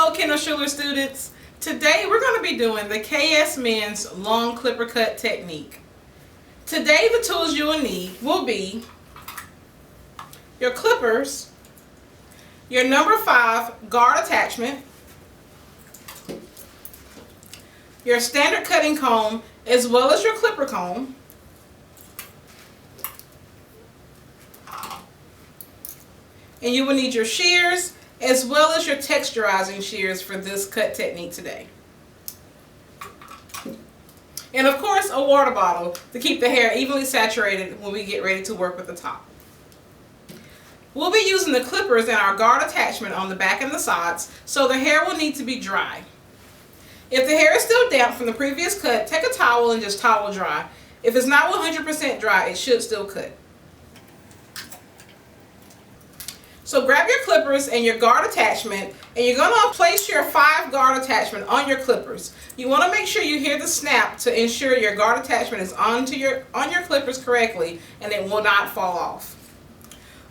Hello, Kendall Schuler students. Today we're going to be doing the KS Men's long clipper cut technique. Today the tools you will need will be your clippers, your number 5 guard attachment, your standard cutting comb as well as your clipper comb, and you will need your shears as well as your texturizing shears for this cut technique today. And of course a water bottle to keep the hair evenly saturated when we get ready to work with the top. We'll be using the clippers and our guard attachment on the back and the sides, so the hair will need to be dry. If the hair is still damp from the previous cut, take a towel and just towel dry. If it's not 100% dry, it should still cut. So grab your clippers and your guard attachment, and you're going to place your 5 guard attachment on your clippers. You want to make sure you hear the snap to ensure your guard attachment is on your clippers correctly and it will not fall off.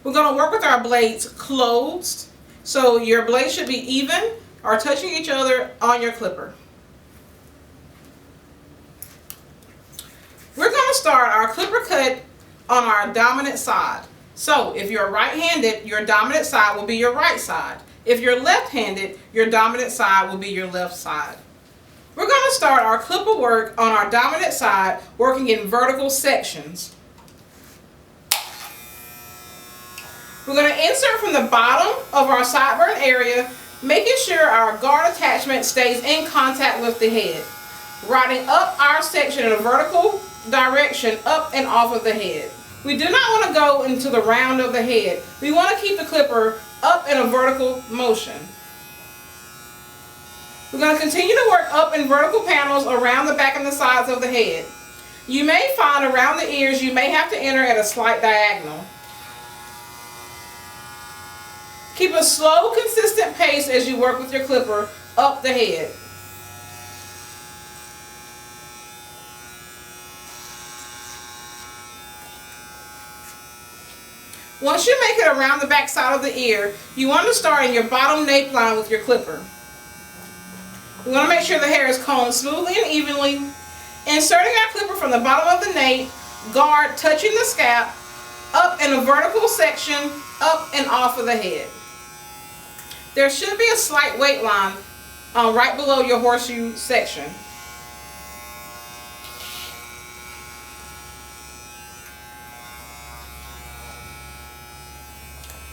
We're going to work with our blades closed, so your blades should be even or touching each other on your clipper. We're going to start our clipper cut on our dominant side. So if you're right-handed, your dominant side will be your right side. If you're left-handed, your dominant side will be your left side. We're going to start our clipper work on our dominant side, working in vertical sections. We're going to insert from the bottom of our sideburn area, making sure our guard attachment stays in contact with the head, riding up our section in a vertical direction up and off of the head. We do not want to go into the round of the head. We want to keep the clipper up in a vertical motion. We're going to continue to work up in vertical panels around the back and the sides of the head. You may find around the ears you may have to enter at a slight diagonal. Keep a slow, consistent pace as you work with your clipper up the head. Once you make it around the back side of the ear, you want to start in your bottom nape line with your clipper. We want to make sure the hair is combed smoothly and evenly. Inserting our clipper from the bottom of the nape, guard touching the scalp, up in a vertical section, up and off of the head. There should be a slight weight line right below your horseshoe section.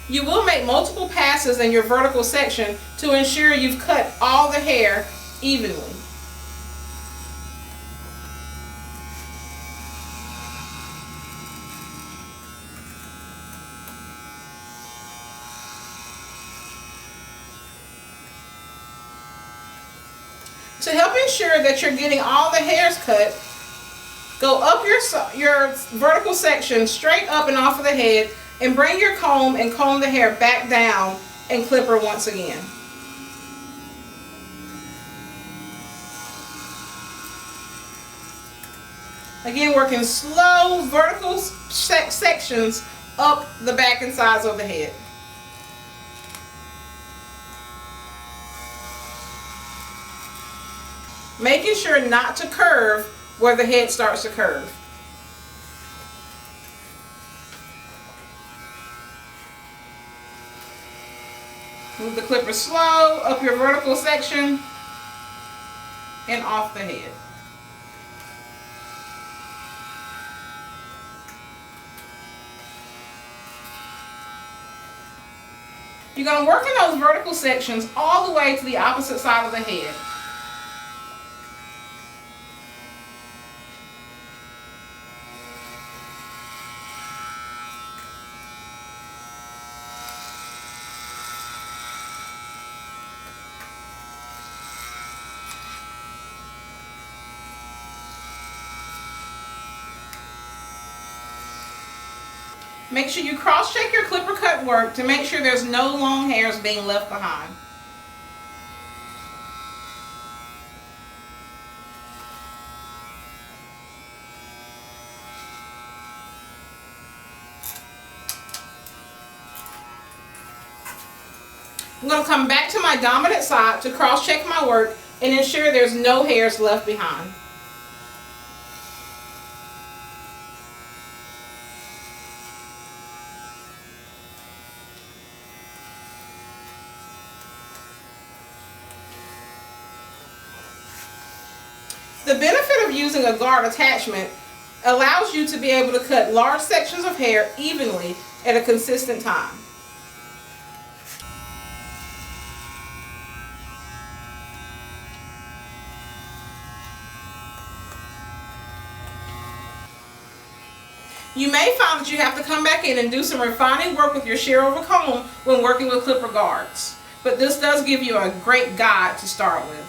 You will make multiple passes in your vertical section to ensure you've cut all the hair evenly. To help ensure that you're getting all the hairs cut, go up your vertical section straight up and off of the head, and bring your comb and comb the hair back down and clipper once again. Again, working slow vertical sections up the back and sides of the head. Making sure not to curve where the head starts to curve. Move the clipper slow up your vertical section and off the head. You're going to work in those vertical sections all the way to the opposite side of the head. Make sure you cross-check your clipper cut work to make sure there's no long hairs being left behind. I'm going to come back to my dominant side to cross-check my work and ensure there's no hairs left behind. The benefit of using a guard attachment allows you to be able to cut large sections of hair evenly at a consistent time. You may find that you have to come back in and do some refining work with your shear over comb when working with clipper guards, but this does give you a great guide to start with.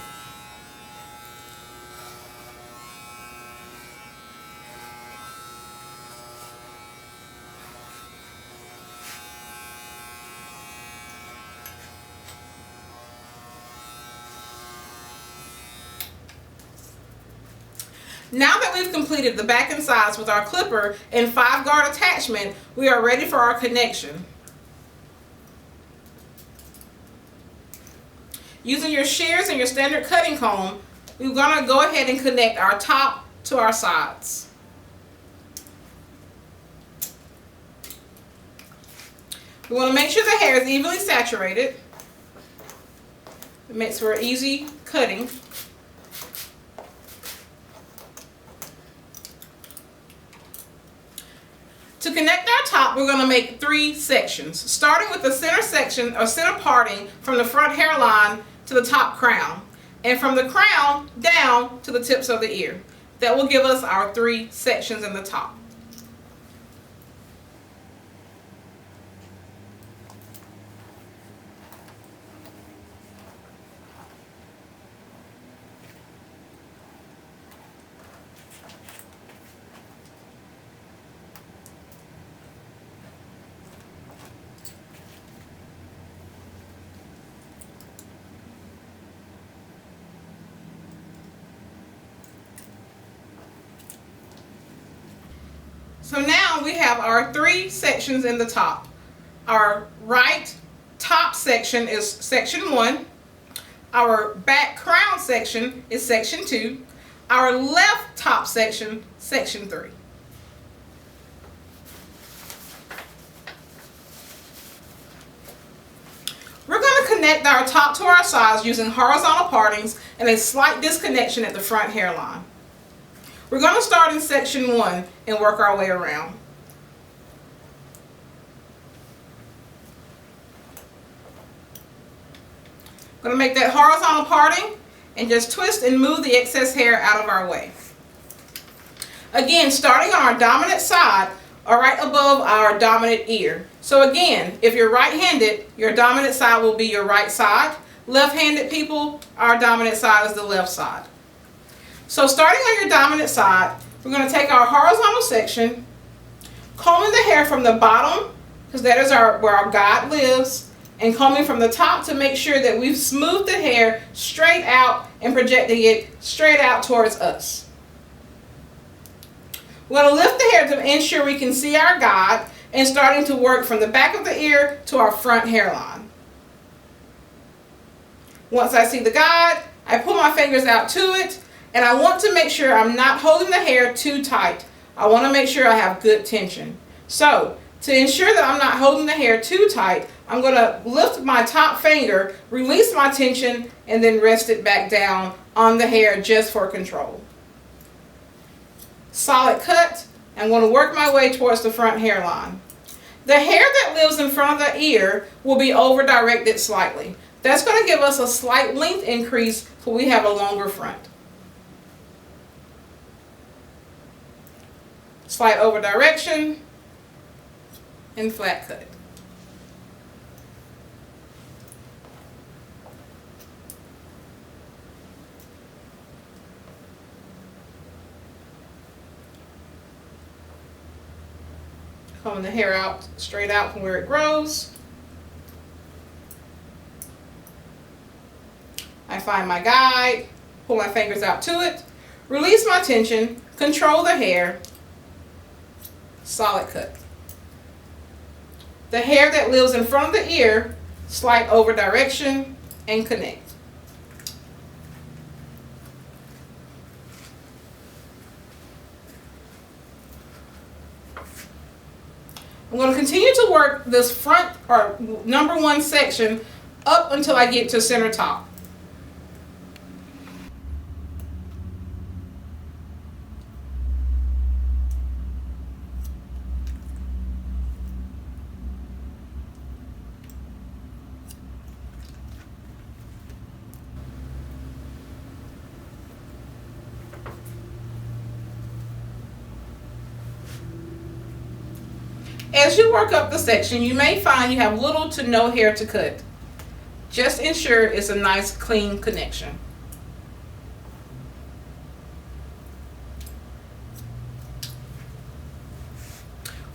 Now that we've completed the back and sides with our clipper and 5-guard attachment, we are ready for our connection. Using your shears and your standard cutting comb, we're going to go ahead and connect our top to our sides. We want to make sure the hair is evenly saturated. It makes for easy cutting. To connect our top, we're going to make 3 sections, starting with the center section or center parting from the front hairline to the top crown, and from the crown down to the tips of the ear. That will give us our 3 sections in the top. So now we have our 3 sections in the top. Our right top section is section 1. Our back crown section is section 2. Our left top section, section 3. We're going to connect our top to our sides using horizontal partings and a slight disconnection at the front hairline. We're going to start in section 1 and work our way around. I'm going to make that horizontal parting and just twist and move the excess hair out of our way. Again, starting on our dominant side or right above our dominant ear. So again, if you're right-handed, your dominant side will be your right side. Left-handed people, our dominant side is the left side. So starting on your dominant side, we're going to take our horizontal section, combing the hair from the bottom, because that is where our guide lives, and combing from the top to make sure that we've smoothed the hair straight out and projecting it straight out towards us. We're going to lift the hair to ensure we can see our guide and starting to work from the back of the ear to our front hairline. Once I see the guide, I pull my fingers out to it. And I want to make sure I'm not holding the hair too tight. I want to make sure I have good tension. So, to ensure that I'm not holding the hair too tight, I'm going to lift my top finger, release my tension, and then rest it back down on the hair just for control. Solid cut. I'm going to work my way towards the front hairline. The hair that lives in front of the ear will be over-directed slightly. That's going to give us a slight length increase so we have a longer front. Slight over direction and flat cut. Combing the hair out straight out from where it grows. I find my guide, pull my fingers out to it, release my tension, control the hair. Solid cut. The hair that lives in front of the ear, slight over direction, and connect. I'm going to continue to work this front or number 1 section up until I get to center top. As you work up the section, you may find you have little to no hair to cut. Just ensure it's a nice clean connection.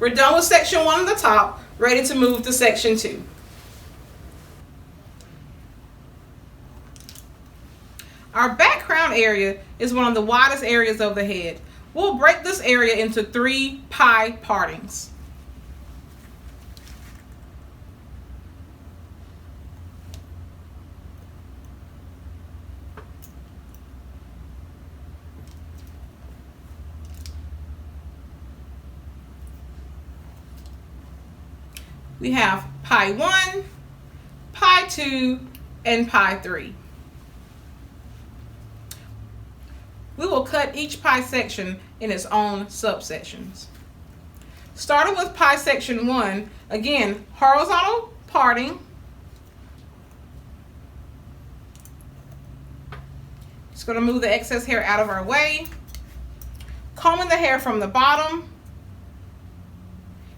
We're done with section 1 at the top, ready to move to section 2. Our back crown area is one of the widest areas of the head. We'll break this area into 3 pie partings. We have pie 1, pie 2, and pie 3. We will cut each pie section in its own subsections. Starting with pie section 1, again, horizontal parting. Just going to move the excess hair out of our way. Combing the hair from the bottom.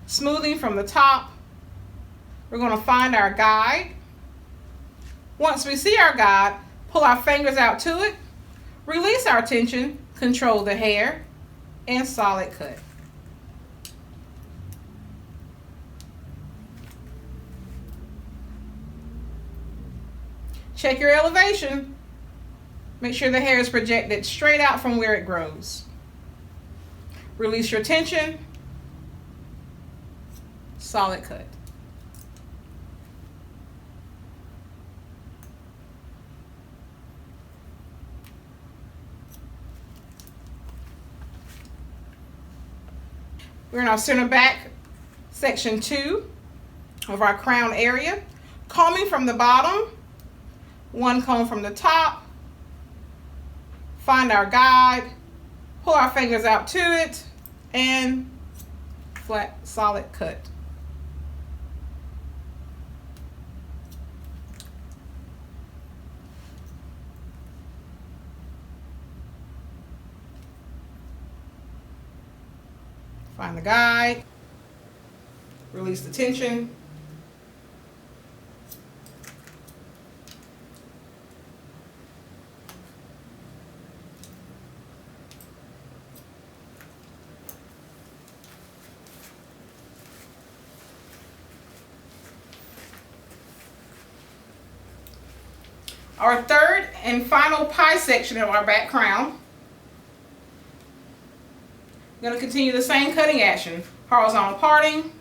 Smoothing from the top. We're going to find our guide. Once we see our guide, pull our fingers out to it, release our tension, control the hair, and solid cut. Check your elevation. Make sure the hair is projected straight out from where it grows. Release your tension, solid cut. We're in our center back section 2 of our crown area. Combing from the bottom, 1 comb from the top. Find our guide, pull our fingers out to it, and flat, solid cut. Find the guide, release the tension, our third and final pie section of our back crown. I'm going to continue the same cutting action. Horizontal parting,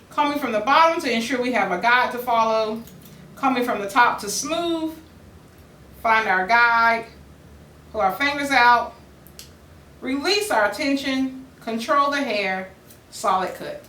combing from the bottom to ensure we have a guide to follow, combing from the top to smooth, find our guide, pull our fingers out, release our tension, control the hair, solid cut.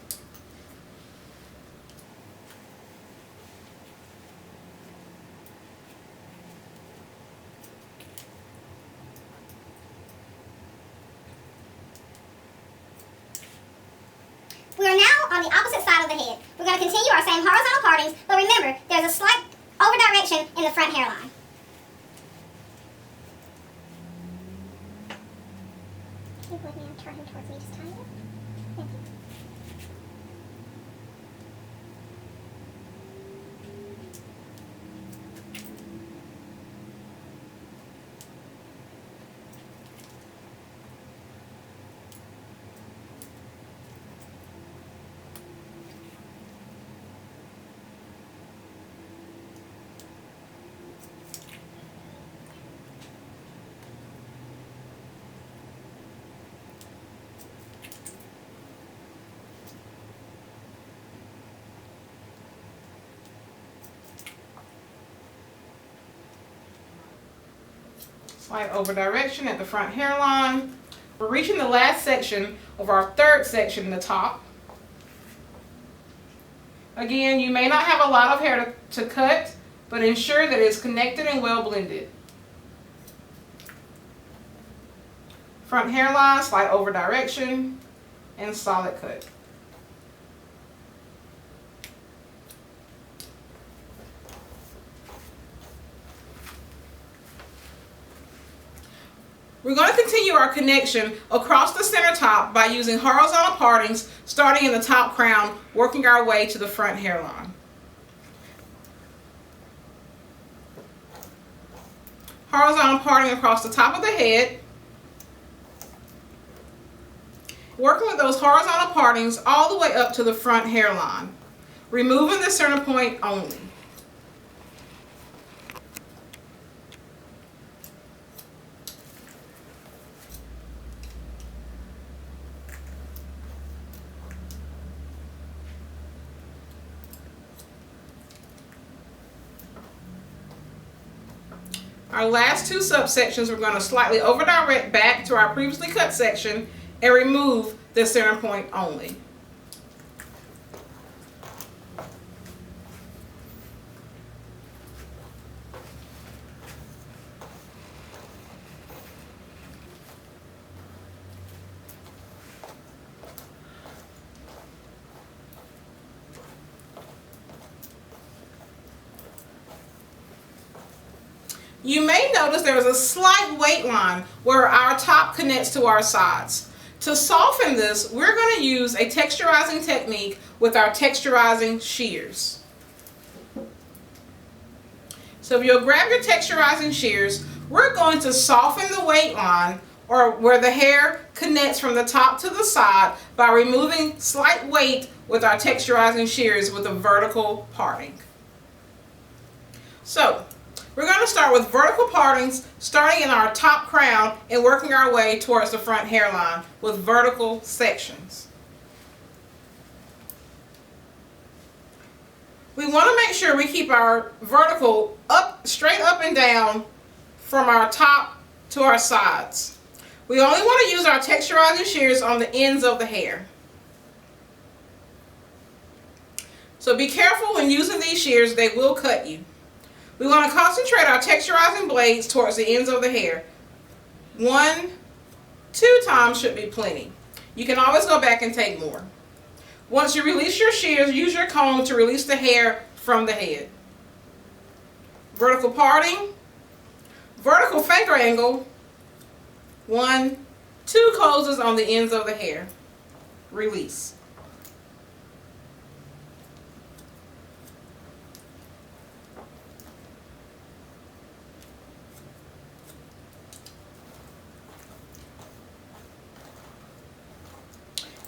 We are now on the opposite side of the head. We're going to continue our same horizontal partings, but remember, there's a slight over direction in the front hairline. Can you put me and turn him towards me just a tiny bit? Thank you. Slight over direction at the front hairline. We're reaching the last section of our third section in the top. Again, you may not have a lot of hair to cut, but ensure that it's connected and well blended. Front hairline, slight over direction, and solid cut. We're going to continue our connection across the center top by using horizontal partings, starting in the top crown, working our way to the front hairline. Horizontal parting across the top of the head. Working with those horizontal partings all the way up to the front hairline, removing the center point only. Our last two subsections, we're going to slightly over direct back to our previously cut section and remove the center point only. You may notice there is a slight weight line where our top connects to our sides. To soften this, we're going to use a texturizing technique with our texturizing shears. So if you'll grab your texturizing shears, we're going to soften the weight line, or where the hair connects from the top to the side, by removing slight weight with our texturizing shears with a vertical parting. So we're going to start with vertical partings, starting in our top crown and working our way towards the front hairline with vertical sections. We want to make sure we keep our vertical up, straight up and down from our top to our sides. We only want to use our texturizing shears on the ends of the hair. So be careful when using these shears, they will cut you. We want to concentrate our texturizing blades towards the ends of the hair. 1, 2 times should be plenty. You can always go back and take more. Once you release your shears, use your comb to release the hair from the head. Vertical parting, vertical finger angle, 1, 2 closes on the ends of the hair. Release.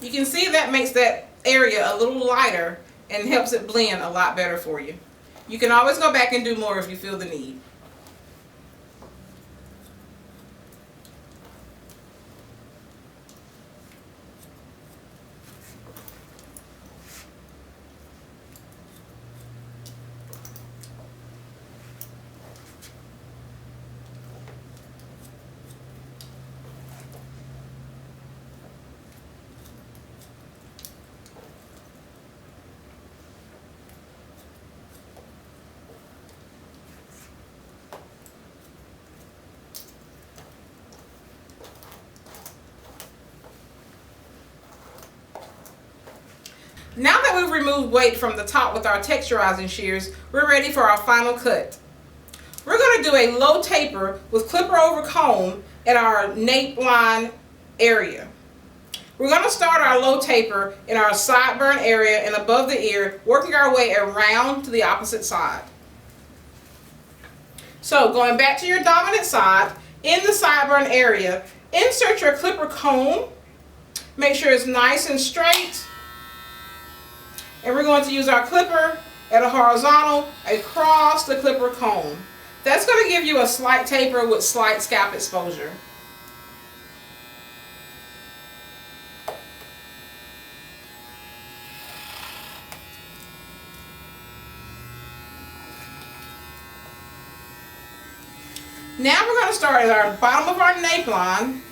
You can see that makes that area a little lighter and helps it blend a lot better for you. You can always go back and do more if you feel the need. Now that we've removed weight from the top with our texturizing shears, we're ready for our final cut. We're going to do a low taper with clipper over comb in our nape line area. We're going to start our low taper in our sideburn area and above the ear, working our way around to the opposite side. So going back to your dominant side, in the sideburn area, insert your clipper comb. Make sure it's nice and straight. And we're going to use our clipper at a horizontal across the clipper comb. That's going to give you a slight taper with slight scalp exposure. Now we're going to start at our bottom of our nape line.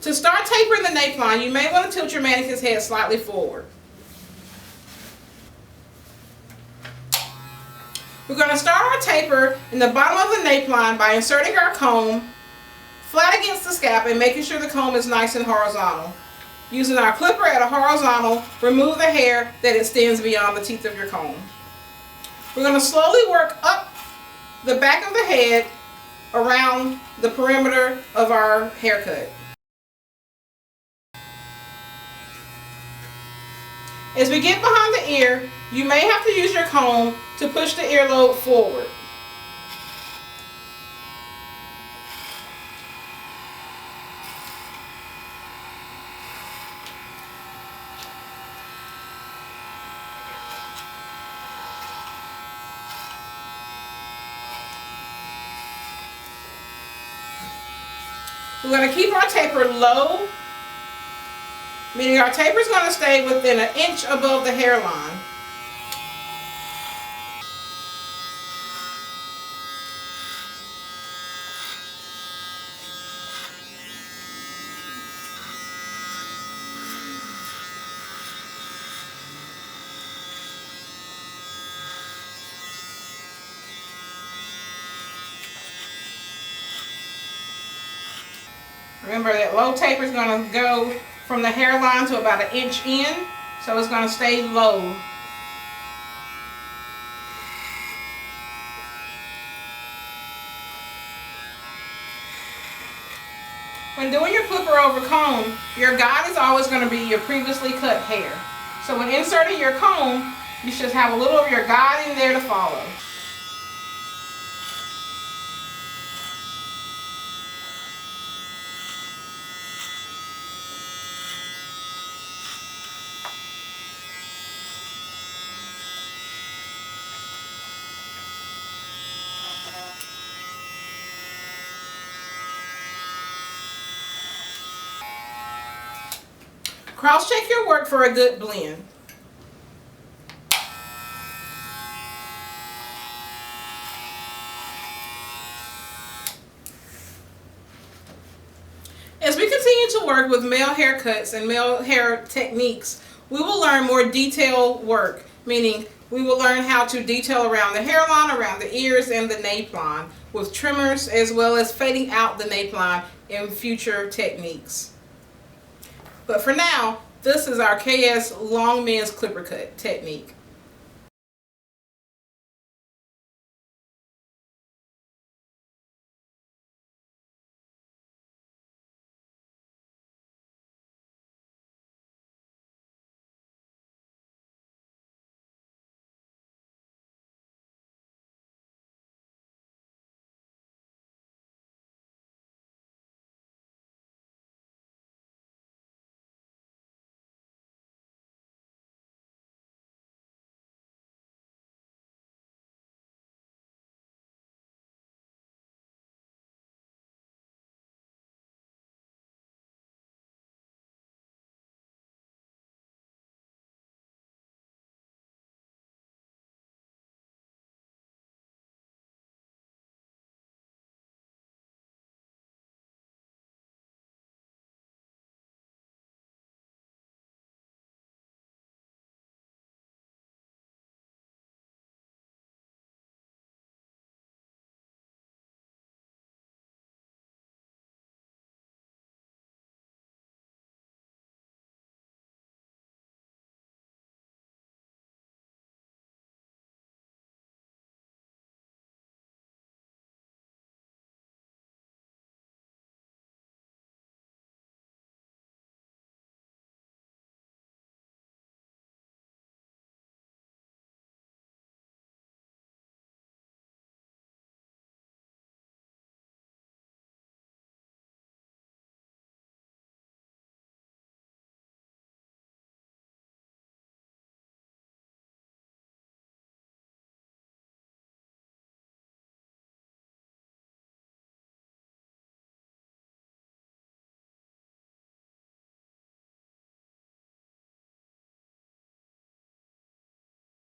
To start tapering the nape line, you may want to tilt your mannequin's head slightly forward. We're going to start our taper in the bottom of the nape line by inserting our comb flat against the scalp and making sure the comb is nice and horizontal. Using our clipper at a horizontal, remove the hair that extends beyond the teeth of your comb. We're going to slowly work up the back of the head around the perimeter of our haircut. As we get behind the ear, you may have to use your comb to push the earlobe forward. We're going to keep our taper low, meaning our taper is going to stay within an inch above the hairline. Remember that low taper is going to go from the hairline to about an inch in, so it's going to stay low. When doing your clipper over comb, your guide is always going to be your previously cut hair. So when inserting your comb, you should have a little of your guide in there to follow. Cross-check your work for a good blend. As we continue to work with male haircuts and male hair techniques, we will learn more detailed work, meaning we will learn how to detail around the hairline, around the ears, and the nape line with trimmers, as well as fading out the nape line in future techniques. But for now, this is our KS long men's clipper cut technique.